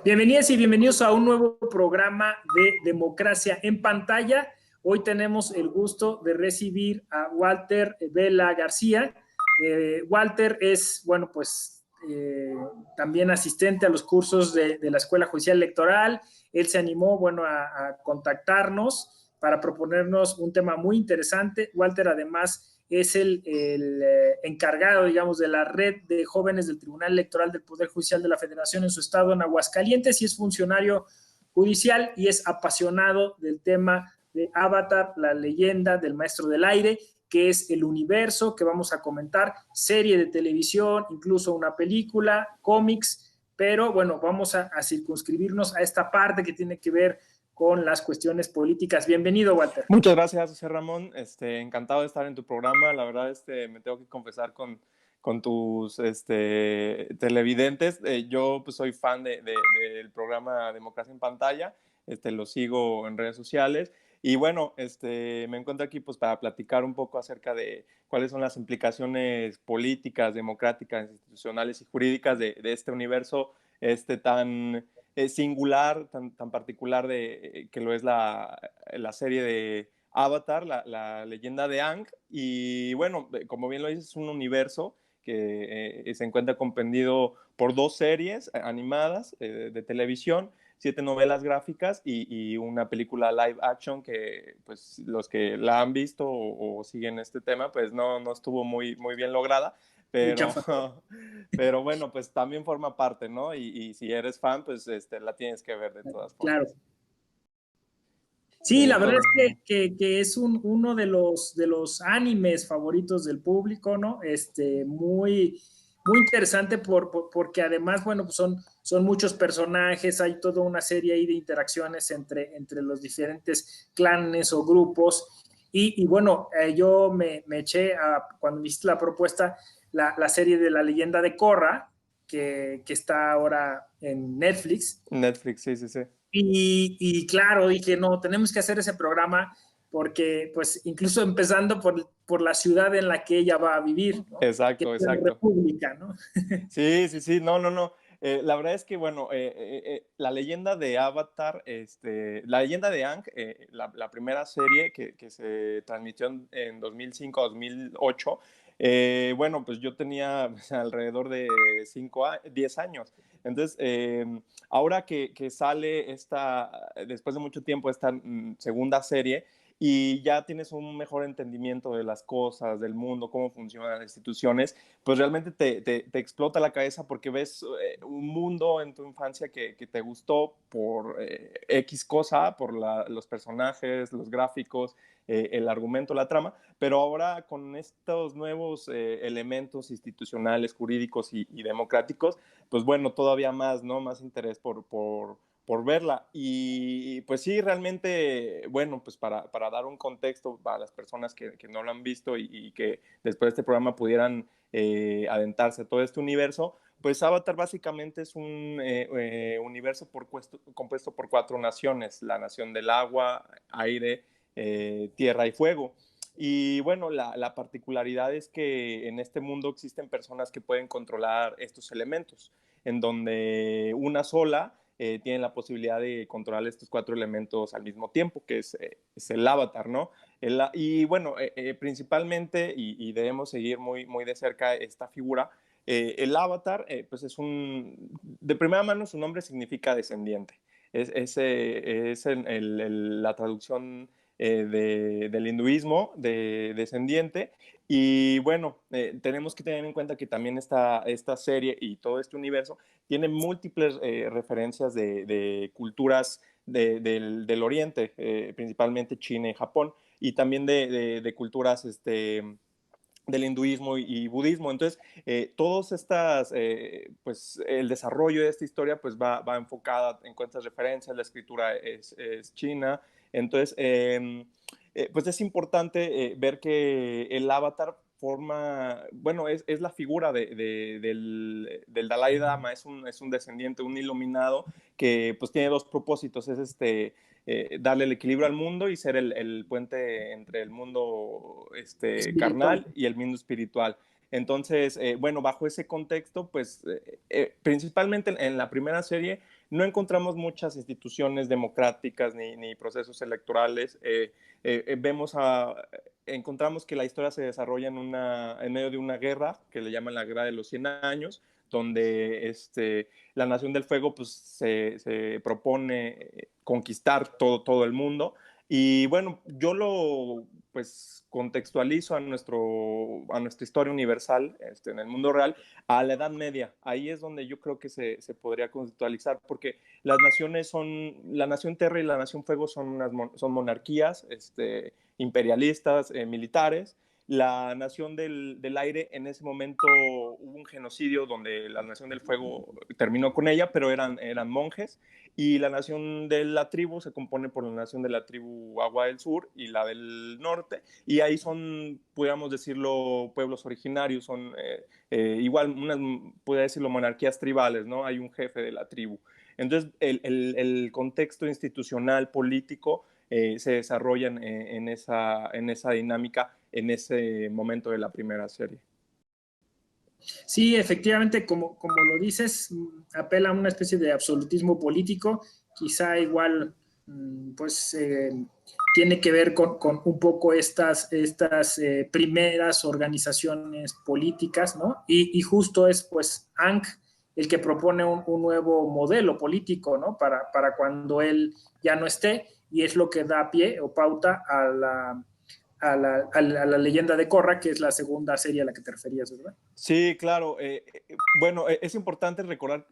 Bienvenidas y bienvenidos a un nuevo programa de Democracia en Pantalla. Hoy tenemos el gusto de recibir a Walter Vela García. Walter es, bueno, pues también asistente a los cursos de la Escuela Judicial Electoral. Él se animó, bueno, a contactarnos para proponernos un tema muy interesante. Walter, además, es el encargado, digamos, de la red de jóvenes del Tribunal Electoral del Poder Judicial de la Federación en su estado, en Aguascalientes, y es funcionario judicial y es apasionado del tema de Avatar, la leyenda del maestro del aire, que es el universo que vamos a comentar, serie de televisión, incluso una película, cómics, pero bueno, vamos a circunscribirnos a esta parte que tiene que ver con las cuestiones políticas. Bienvenido, Walter. Muchas gracias, José Ramón. Encantado de estar en tu programa. La verdad, me tengo que confesar con tus televidentes. Yo pues, soy fan del programa Democracia en Pantalla. Lo sigo en redes sociales. Y bueno, me encuentro aquí pues, para platicar un poco acerca de cuáles son las implicaciones políticas, democráticas, institucionales y jurídicas de este universo tan singular, tan particular que lo es la serie de Avatar, la leyenda de Aang. Y bueno, como bien lo dices, es un universo que se encuentra comprendido por 2 series animadas de televisión, 7 novelas gráficas y una película live action que pues los que la han visto o siguen este tema pues no estuvo muy bien lograda, pero, pero bueno, pues también forma parte, ¿no? Y si eres fan, pues la tienes que ver de todas Claro. formas. Sí, la verdad es que es uno de los animes favoritos del público, ¿no? Muy interesante porque además, bueno, pues son muchos personajes, hay toda una serie ahí de interacciones entre los diferentes clanes o grupos. Y bueno, yo me eché, cuando viste la propuesta, la serie de La Leyenda de Korra, que está ahora en Netflix. Netflix, sí. Y claro, dije, no, tenemos que hacer ese programa porque, pues, incluso empezando por la ciudad en la que ella va a vivir, ¿no? Que Exacto. es la República, ¿no? Sí, no. La verdad es que, bueno, la leyenda de Avatar, la leyenda de Aang, la primera serie que se transmitió en 2005-2008, bueno, pues yo tenía pues, alrededor de 10 años. Entonces, ahora que sale después de mucho tiempo, esta segunda serie, y ya tienes un mejor entendimiento de las cosas, del mundo, cómo funcionan las instituciones, pues realmente te explota la cabeza porque ves un mundo en tu infancia que te gustó por X cosa, por los personajes, los gráficos, el argumento, la trama, pero ahora con estos nuevos elementos institucionales, jurídicos y democráticos, pues bueno, todavía más, ¿no? Más interés por verla. Y pues sí, realmente, bueno, pues para dar un contexto para las personas que no lo han visto y que después de este programa pudieran adentrarse a todo este universo, pues Avatar básicamente es un universo compuesto por 4 naciones: la nación del agua, aire, tierra y fuego. Y bueno, la particularidad es que en este mundo existen personas que pueden controlar estos elementos, en donde una sola tiene la posibilidad de controlar estos 4 elementos al mismo tiempo, que es el avatar, ¿no? Y bueno, principalmente, y debemos seguir muy de cerca esta figura, el avatar, pues de primera mano su nombre significa descendiente. Es la traducción del hinduismo de descendiente. Y bueno, tenemos que tener en cuenta que también esta serie y todo este universo tiene múltiples referencias de culturas del Oriente, principalmente China y Japón, y también de culturas del hinduismo y budismo. Entonces, todas estas, pues el desarrollo de esta historia pues va enfocada en cuántas referencias, la escritura es china. Entonces, pues es importante ver que el avatar bueno, es la figura del Dalai Lama, es un descendiente, un iluminado que pues tiene 2 propósitos, es darle el equilibrio al mundo y ser el puente entre el mundo Espiritual. carnal y el mundo espiritual. Entonces, bueno, bajo ese contexto, pues principalmente en la primera serie no encontramos muchas instituciones democráticas ni procesos electorales. Encontramos que la historia se desarrolla en medio de una guerra que le llaman la Guerra de los 100 años, donde la Nación del Fuego pues, se propone conquistar todo el mundo. Y bueno, yo lo pues contextualizo a nuestra historia universal en el mundo real, a la Edad Media. Ahí es donde yo creo que se podría contextualizar, porque la Nación Tierra y la Nación Fuego son monarquías imperialistas, militares. La Nación del Aire, en ese momento hubo un genocidio donde la Nación del Fuego terminó con ella, pero eran monjes. Y la Nación de la Tribu se compone por la Nación de la Tribu Agua del Sur y la del Norte. Y ahí son, podríamos decirlo, pueblos originarios, son igual, podría decirlo, monarquías tribales, ¿no? Hay un jefe de la tribu. Entonces, el contexto institucional, político, se desarrollan en esa dinámica en ese momento de la primera serie. Sí, efectivamente, como lo dices, apela a una especie de absolutismo político, quizá igual, pues, tiene que ver con un poco estas primeras organizaciones políticas, ¿no? Y justo es, pues, Ankh el que propone un nuevo modelo político, ¿no? Para cuando él ya no esté, y es lo que da pie o pauta a la leyenda de Korra, que es la segunda serie a la que te referías, ¿verdad? Sí, claro. Bueno, es importante recordar,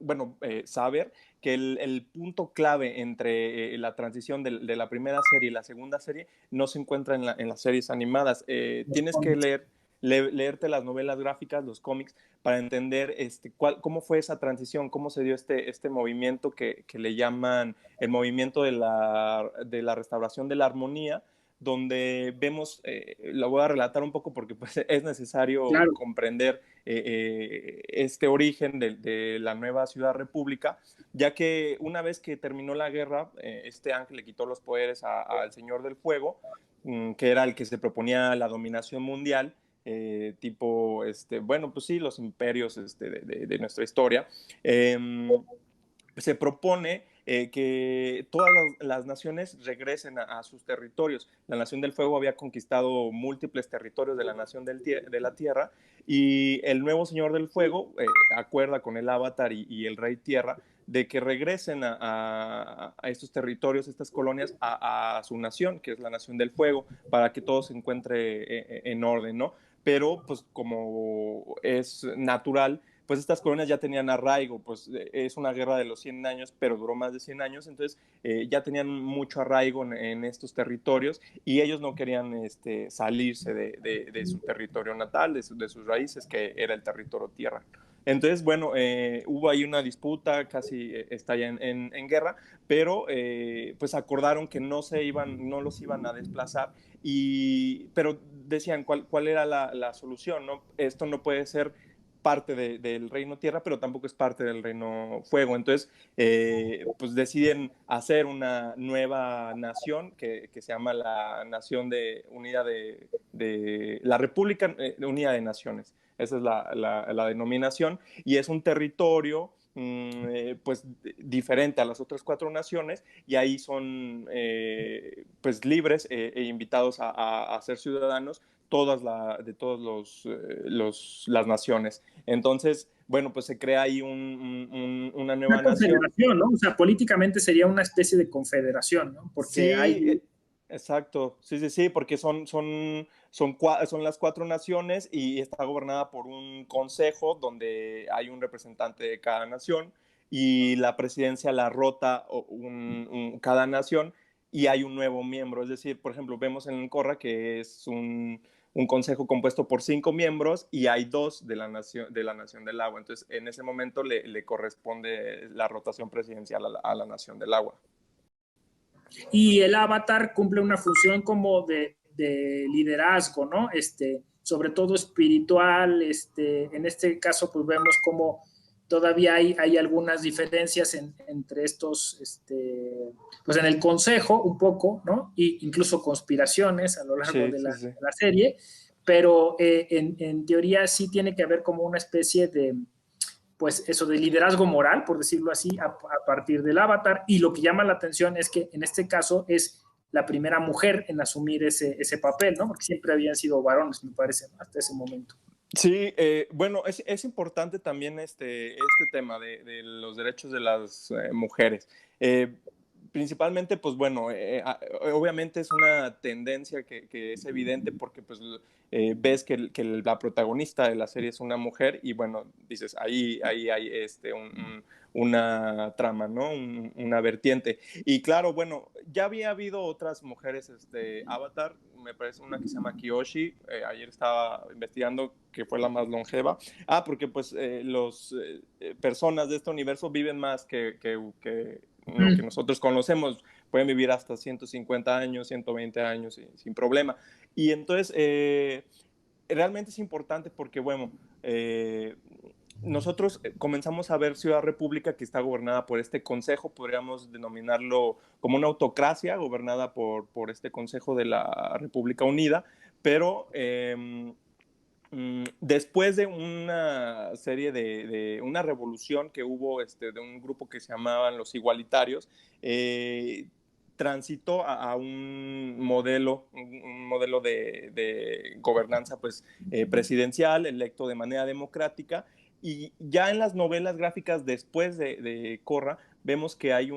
saber que el punto clave entre la transición de la primera serie y la segunda serie no se encuentra en las series animadas. Tienes que leerte las novelas gráficas, los cómics, para entender cómo fue esa transición, cómo se dio este movimiento que le llaman el movimiento de la restauración de la armonía, donde vemos, lo voy a relatar un poco porque pues, es necesario Claro. comprender este origen de la nueva ciudad república, ya que una vez que terminó la guerra, este ángel le quitó los poderes al Señor del Fuego, que era el que se proponía la dominación mundial, tipo, bueno, pues sí, los imperios de nuestra historia. Se propone que todas las naciones regresen a sus territorios. La Nación del Fuego había conquistado múltiples territorios de la Nación de la Tierra, y el nuevo Señor del Fuego acuerda con el Avatar y el Rey Tierra de que regresen a estos territorios, estas colonias, a su nación, que es la Nación del Fuego, para que todo se encuentre en orden, ¿no? Pero, pues, como es natural, pues estas colonias ya tenían arraigo, pues es una guerra de los 100 años, pero duró más de 100 años, entonces ya tenían mucho arraigo en estos territorios, y ellos no querían salirse de su territorio natal, de sus raíces, que era el territorio tierra. Entonces, bueno, hubo ahí una disputa, casi estalla en guerra, pero pues acordaron que no los iban a desplazar, pero decían cuál era la solución, ¿no? Esto no puede ser parte del reino tierra, pero tampoco es parte del reino fuego. Entonces, pues deciden hacer una nueva nación que se llama la Nación Unida la República Unida de Naciones. Esa es la denominación, y es un territorio pues diferente a las otras 4 naciones, y ahí son pues libres e invitados a ser ciudadanos de todas las naciones. Entonces, bueno, pues se crea ahí una nueva Una nación. confederación, ¿no? O sea, políticamente sería una especie de confederación, ¿no? Porque Sí, hay... exacto. Sí, porque son las 4 naciones, y está gobernada por un consejo donde hay un representante de cada nación, y la presidencia la rota cada nación, y hay un nuevo miembro. Es decir, por ejemplo, vemos en Corra que es un consejo compuesto por 5 miembros, y hay 2 de la nación del agua. Entonces, en ese momento le corresponde la rotación presidencial a la nación del agua. Y el avatar cumple una función como de liderazgo, ¿no? Sobre todo espiritual, en este caso pues vemos como todavía hay algunas diferencias entre estos, pues en el consejo un poco, ¿no? Y incluso conspiraciones a lo largo Sí, de sí, la, sí. de la serie, pero en teoría sí tiene que haber como una especie pues eso de liderazgo moral, por decirlo así, a partir del avatar. Y lo que llama la atención es que en este caso es la primera mujer en asumir ese papel, ¿no? Porque siempre habían sido varones, me parece, ¿no? Hasta ese momento. Sí, bueno, es importante también este tema de los derechos de las mujeres. Principalmente, pues bueno, obviamente es una tendencia que es evidente porque pues ves que la protagonista de la serie es una mujer y bueno, dices, ahí hay una trama, ¿no? Una vertiente. Y claro, bueno, ya había habido otras mujeres, Avatar, me parece una que se llama Kyoshi, ayer estaba investigando que fue la más longeva. Porque pues los personas de este universo viven más que lo que nosotros conocemos, pueden vivir hasta 150 años, 120 años sin problema. Y entonces, realmente es importante porque, bueno, nosotros comenzamos a ver Ciudad República que está gobernada por este consejo, podríamos denominarlo como una autocracia gobernada por este consejo de la República Unida, pero después de una serie de una revolución que hubo de un grupo que se llamaban los igualitarios, transitó a un modelo de gobernanza pues, presidencial, electo de manera democrática, y ya en las novelas gráficas después de Corra, vemos que hay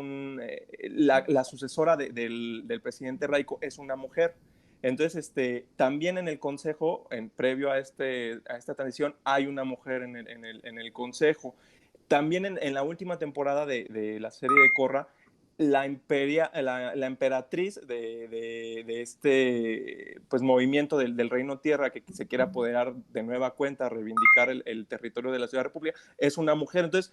la sucesora del presidente Raico es una mujer. Entonces, también en el consejo, previo a esta transición, hay una mujer en el consejo. También en la última temporada de la serie de Korra, la emperatriz de este pues, movimiento del Reino Tierra que se quiere apoderar de nueva cuenta, reivindicar el territorio de la Ciudad República, es una mujer. Entonces,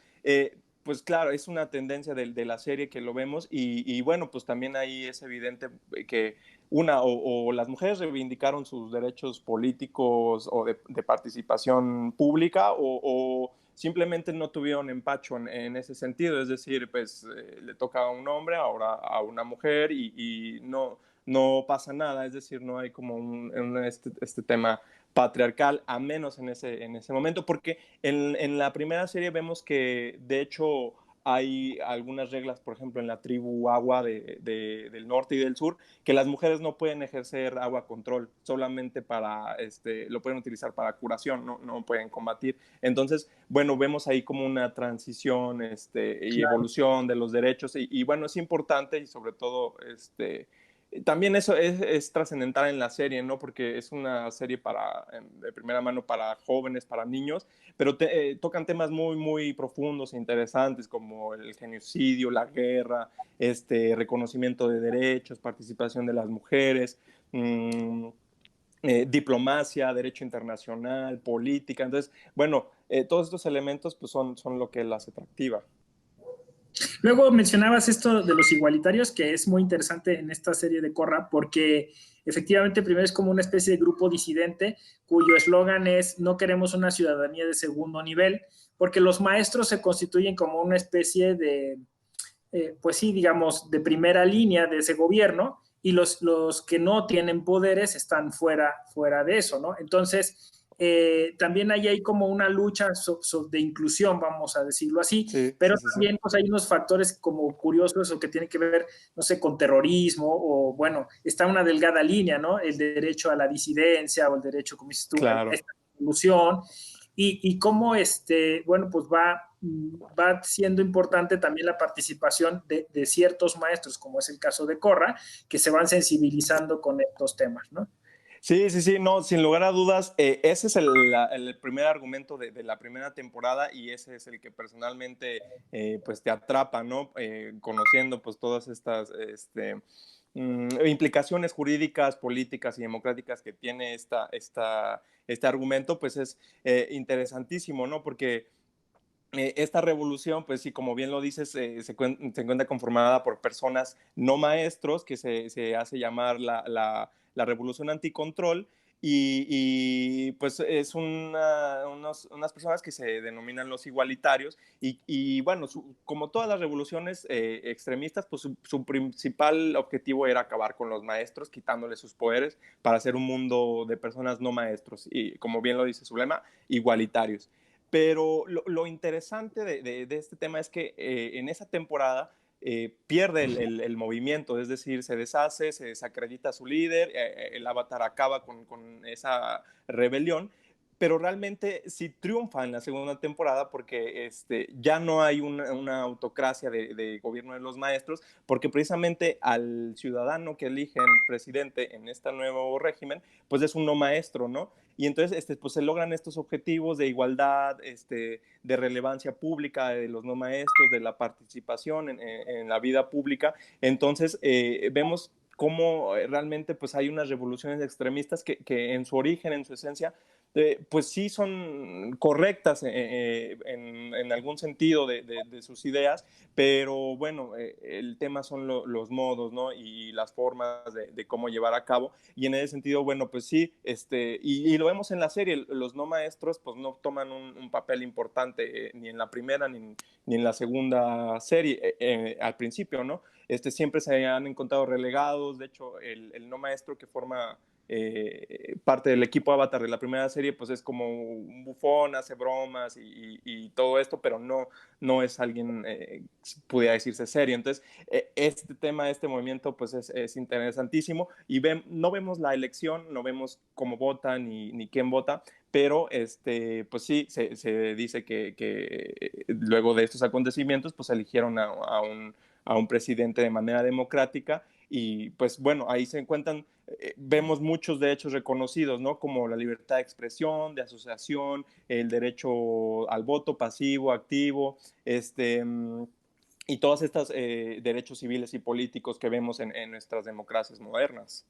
pues claro, es una tendencia de la serie que lo vemos y bueno, pues también ahí es evidente que o las mujeres reivindicaron sus derechos políticos o de participación pública o simplemente no tuvieron empacho en ese sentido, es decir, pues le toca a un hombre, ahora a una mujer y no pasa nada, es decir, no hay como este tema patriarcal, a menos en ese momento, porque en la primera serie vemos que de hecho hay algunas reglas, por ejemplo, en la tribu Agua del norte y del sur, que las mujeres no pueden ejercer agua control, solamente lo pueden utilizar para curación, no pueden combatir. Entonces, bueno, vemos ahí como una transición y evolución de los derechos y bueno, es importante y sobre todo, también eso es trascendental en la serie, ¿no? Porque es una serie de primera mano para jóvenes, para niños, pero tocan temas muy, muy profundos e interesantes como el genocidio, la guerra, reconocimiento de derechos, participación de las mujeres, diplomacia, derecho internacional, política. Entonces, bueno, todos estos elementos pues, son lo que las atractiva. Luego mencionabas esto de los igualitarios, que es muy interesante en esta serie de Corra, porque efectivamente primero es como una especie de grupo disidente cuyo eslogan es no queremos una ciudadanía de segundo nivel, porque los maestros se constituyen como una especie de, pues sí, digamos, de primera línea de ese gobierno y los que no tienen poderes están fuera de eso, ¿no? Entonces, también hay como una lucha de inclusión, vamos a decirlo así, Sí, pero sí, sí, sí. también pues, hay unos factores como curiosos o que tienen que ver, no sé, con terrorismo o, bueno, está una delgada línea, ¿no? El derecho a la disidencia o el derecho, como dices tú, a Claro. esta inclusión y cómo, bueno, pues va siendo importante también la participación de ciertos maestros, como es el caso de Corra, que se van sensibilizando con estos temas, ¿no? Sí, sí, sí, no, sin lugar a dudas, ese es el primer argumento de la primera temporada y ese es el que personalmente pues te atrapa, ¿no? Conociendo pues todas estas implicaciones jurídicas, políticas y democráticas que tiene este argumento, pues es interesantísimo, ¿no? Porque esta revolución, pues sí, como bien lo dices, se encuentra conformada por personas no maestros, que se hace llamar la revolución anticontrol, pues es unas personas que se denominan los igualitarios, y bueno, como todas las revoluciones extremistas, pues su principal objetivo era acabar con los maestros, quitándoles sus poderes para hacer un mundo de personas no maestros, y como bien lo dice su lema, igualitarios. Pero lo interesante de este tema es que en esa temporada pierde el movimiento, es decir, se deshace, se desacredita a su líder, el Avatar acaba con esa rebelión, pero realmente sí triunfa en la segunda temporada porque ya no hay una autocracia de gobierno de los maestros, porque precisamente al ciudadano que eligen presidente en este nuevo régimen, pues es un no maestro, ¿no? Y entonces pues se logran estos objetivos de igualdad, de relevancia pública de los no maestros, de la participación en la vida pública. Entonces vemos cómo realmente pues hay unas revoluciones extremistas que en su origen, en su esencia, pues sí son correctas en algún sentido de sus ideas, pero bueno, el tema son los modos, ¿no? Y las formas de cómo llevar a cabo. Y en ese sentido, bueno, pues sí, y lo vemos en la serie, los no maestros pues no toman un papel importante ni en la primera ni en la segunda serie, al principio, ¿no? Siempre se han encontrado relegados, de hecho, el no maestro que forma parte del equipo Avatar de la primera serie, pues es como un bufón, hace bromas y todo esto, pero no es alguien, pudiera decirse, serio. Entonces, este tema, este movimiento, pues es interesantísimo y no vemos la elección, no vemos cómo vota ni quién vota, pero pues sí, se dice que luego de estos acontecimientos, pues eligieron a un presidente de manera democrática y pues bueno, ahí se encuentran, vemos muchos derechos reconocidos, ¿no? Como la libertad de expresión, de asociación, el derecho al voto pasivo, activo, y todos estos derechos civiles y políticos que vemos en nuestras democracias modernas.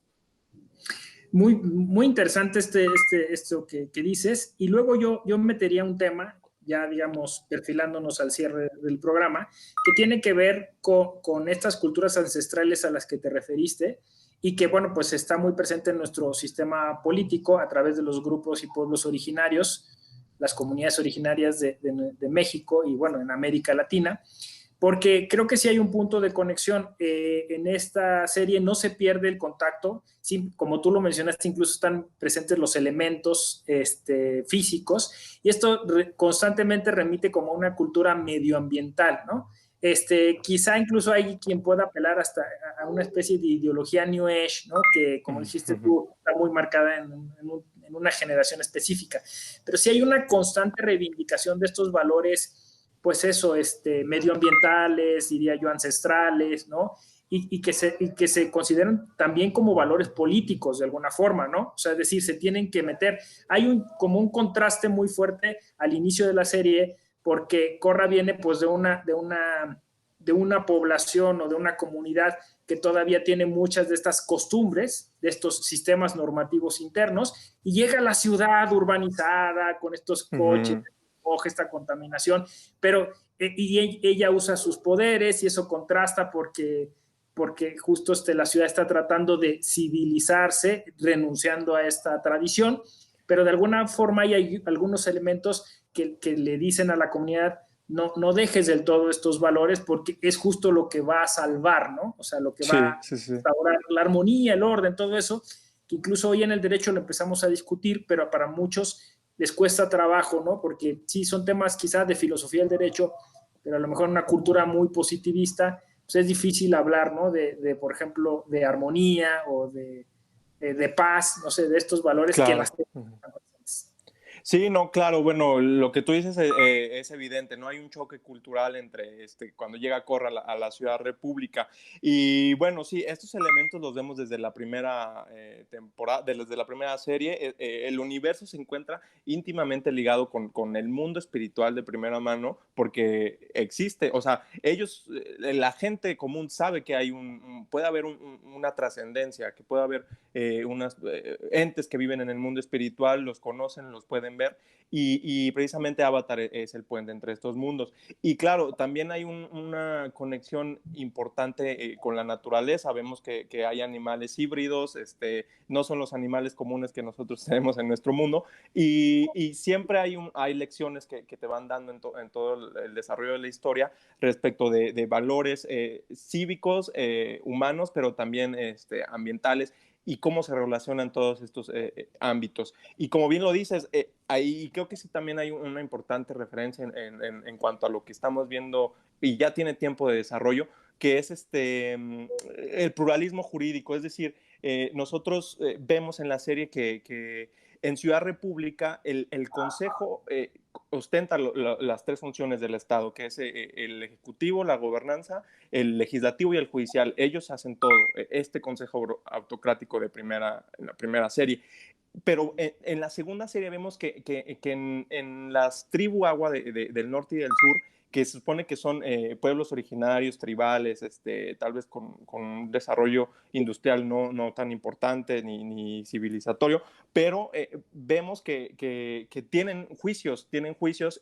Muy interesante esto que dices. Y luego yo metería un tema, ya digamos, perfilándonos al cierre del programa, que tiene que ver con estas culturas ancestrales a las que te referiste y que, bueno, pues está muy presente en nuestro sistema político a través de los grupos y pueblos originarios, las comunidades originarias de México y, bueno, en América Latina, porque creo que sí hay un punto de conexión. En esta serie no se pierde el contacto, sí, como tú lo mencionaste, incluso están presentes los elementos físicos, y esto constantemente remite como a una cultura medioambiental, ¿no? Quizá incluso hay quien pueda apelar hasta a una especie de ideología New Age, ¿no? Que, como dijiste tú, está muy marcada en una generación específica. Pero sí hay una constante reivindicación de estos valores, pues eso, medioambientales, diría yo, ancestrales, ¿no? Y que se consideran también como valores políticos de alguna forma, ¿no? O sea, es decir, se tienen que meter. Hay como un contraste muy fuerte al inicio de la serie, porque Korra viene pues de una población o de una comunidad que todavía tiene muchas de estas costumbres, de estos sistemas normativos internos, y llega a la ciudad urbanizada con estos coches, esta contaminación, pero y ella usa sus poderes y eso contrasta porque justo la ciudad está tratando de civilizarse, renunciando a esta tradición, pero de alguna forma hay algunos elementos que le dicen a la comunidad, no dejes del todo estos valores porque es justo lo que va a salvar, ¿no? O sea, lo que va a restaurar la armonía, el orden, todo eso, que incluso hoy en el derecho lo empezamos a discutir, pero para muchos les cuesta trabajo, ¿no? Porque sí, son temas quizás de filosofía del derecho, pero a lo mejor una cultura muy positivista, pues es difícil hablar, ¿no? Por ejemplo, de armonía o de paz, no sé, de estos valores que en las Sí, no, claro, bueno, lo que tú dices es evidente, ¿no? Hay un choque cultural entre cuando llega Korra a la Ciudad República. Y bueno, sí, estos elementos los vemos desde la primera temporada, desde la primera serie. El universo se encuentra íntimamente ligado con el mundo espiritual de primera mano, porque existe, o sea, ellos, la gente común sabe que hay puede haber una trascendencia, que puede haber unos entes que viven en el mundo espiritual, los conocen, los pueden ver, y precisamente Avatar es el puente entre estos mundos. Y claro, también hay una conexión importante con la naturaleza. Vemos que hay animales híbridos, no son los animales comunes que nosotros tenemos en nuestro mundo, y siempre hay lecciones que te van dando en todo el desarrollo de la historia respecto de valores cívicos, humanos, pero también ambientales. y cómo se relacionan todos estos ámbitos. Y como bien lo dices, ahí creo que sí también hay una importante referencia en cuanto a lo que estamos viendo y ya tiene tiempo de desarrollo, que es el pluralismo jurídico. Es decir, nosotros vemos en la serie que en Ciudad República el Consejo ostenta las tres funciones del Estado, que es el Ejecutivo, la Gobernanza, el Legislativo y el Judicial. Ellos hacen todo, este Consejo autocrático en la primera serie. Pero en la segunda serie vemos que en las tribus agua del norte y del sur, que se supone que son pueblos originarios, tribales, tal vez con un desarrollo industrial no tan importante ni civilizatorio, pero vemos que tienen juicios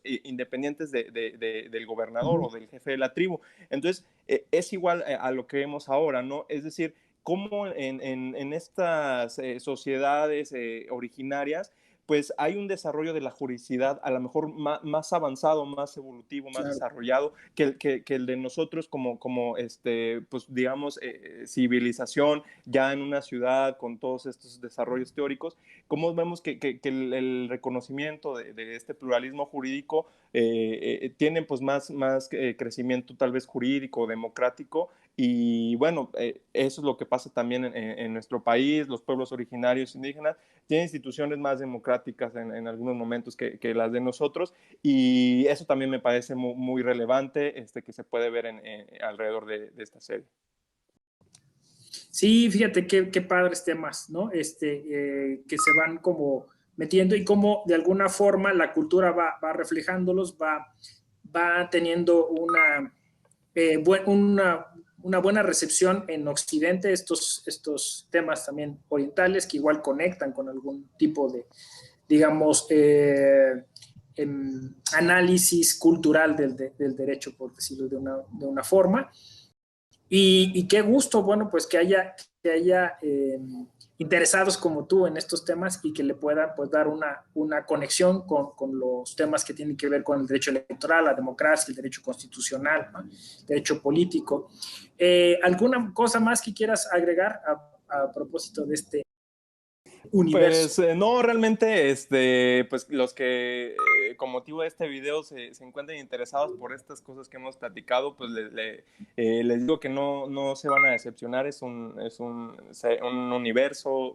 independientes del gobernador o del jefe de la tribu. Entonces, es igual a lo que vemos ahora, ¿no? Es decir, cómo en estas sociedades originarias, pues hay un desarrollo de la juridicidad a lo mejor más avanzado, más evolutivo, más desarrollado que el de nosotros como pues digamos, civilización ya en una ciudad con todos estos desarrollos teóricos. Como vemos que el reconocimiento de este pluralismo jurídico tiene pues más crecimiento tal vez jurídico, democrático, y bueno, eso es lo que pasa también en nuestro país. Los pueblos originarios indígenas tienen instituciones más democráticas en algunos momentos que las de nosotros, y eso también me parece muy relevante, que se puede ver alrededor de esta serie. Sí, fíjate qué padres temas, ¿no? Que se van como metiendo y cómo de alguna forma la cultura va reflejándolos, va teniendo una buena recepción en Occidente, estos temas también orientales que igual conectan con algún tipo de, digamos, análisis cultural del derecho, por decirlo de una forma. Y qué gusto, bueno, pues que haya interesados como tú en estos temas y que le puedan pues dar una conexión con los temas que tienen que ver con el derecho electoral, la democracia, el derecho constitucional, ¿no? El derecho político. ¿Alguna cosa más que quieras agregar a propósito de este universo? Pues no, realmente, pues los que con motivo de este video se encuentren interesados por estas cosas que hemos platicado, pues les digo que no se van a decepcionar. Es un universo,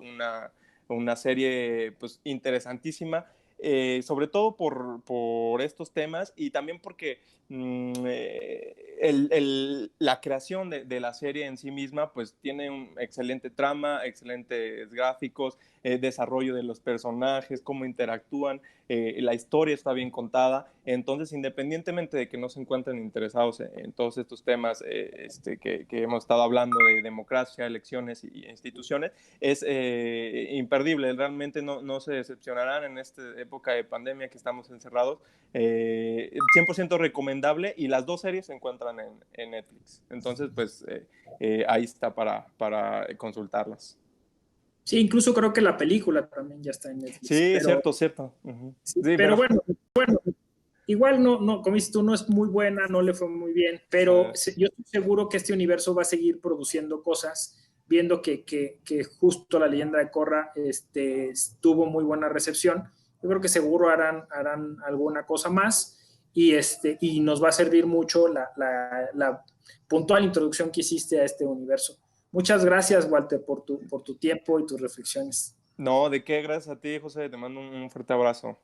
una serie pues interesantísima, sobre todo por estos temas, y también porque la creación de la serie en sí misma pues tiene un excelente trama, excelentes gráficos, desarrollo de los personajes, cómo interactúan, la historia está bien contada. Entonces, independientemente de que no se encuentren interesados en todos estos temas que hemos estado hablando de democracia, elecciones y instituciones, es imperdible. Realmente no se decepcionarán en esta época de pandemia que estamos encerrados. 100% recomendable, y las dos series se encuentran en Netflix. Entonces, pues ahí está para consultarlas. Sí, incluso creo que la película también ya está en Netflix. Sí, Pero, cierto. Uh-huh. sí, Sí, pero bueno, igual como dices tú, no es muy buena, no le fue muy bien, pero yo estoy seguro que este universo va a seguir produciendo cosas, viendo que justo La Leyenda de Korra tuvo muy buena recepción. Yo creo que seguro harán alguna cosa más, y nos va a servir mucho la puntual introducción que hiciste a este universo. Muchas gracias, Walter, por tu tiempo y tus reflexiones. No, ¿de qué? Gracias a ti, José. Te mando un fuerte abrazo.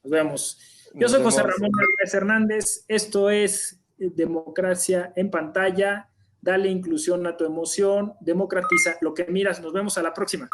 Nos vemos. Yo Nos soy José vemos. Ramón Álvarez Hernández. Esto es Democracia en Pantalla. Dale inclusión a tu emoción. Democratiza lo que miras. Nos vemos a la próxima.